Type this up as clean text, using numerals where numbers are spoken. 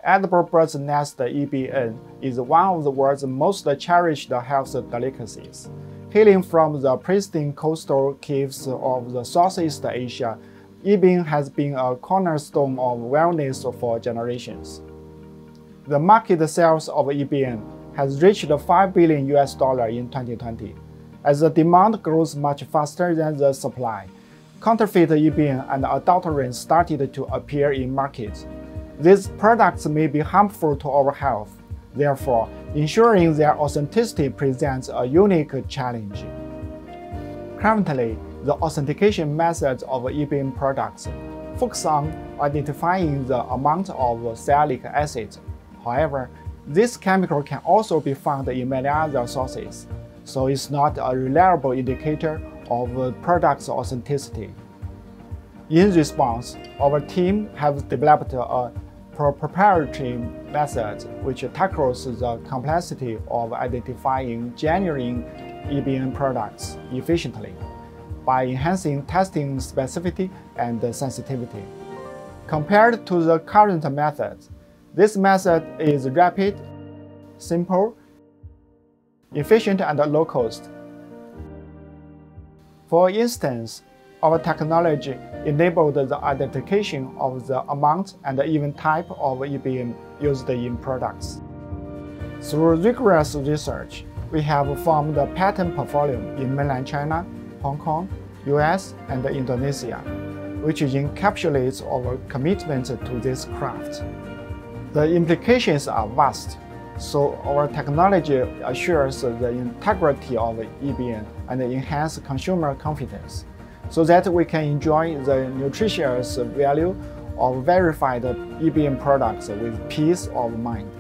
Edible bird's nest EBN is one of the world's most cherished health delicacies. Hailing from the pristine coastal caves of the Southeast Asia, EBN has been a cornerstone of wellness for generations. The market sales of EBN has reached $5 billion in 2020. As the demand grows much faster than the supply, counterfeit EBN and adulterants started to appear in markets. These products may be harmful to our health. Therefore, ensuring their authenticity presents a unique challenge. Currently, the authentication methods of EBN products focus on identifying the amount of salicylic acid. However, this chemical can also be found in many other sources, so it's not a reliable indicator of a product's authenticity. In response, our team has developed a proprietary method which tackles the complexity of identifying genuine EBN products efficiently by enhancing testing specificity and sensitivity. Compared to the current methods, this method is rapid, simple, efficient, and low cost. For instance, our technology enabled the identification of the amount and even type of EBN used in products. Through rigorous research, we have formed a patent portfolio in mainland China, Hong Kong, US, and Indonesia, which encapsulates our commitment to this craft. The implications are vast, so our technology assures the integrity of EBN and enhances consumer confidence, so that we can enjoy the nutritious value of verified EBN products with peace of mind.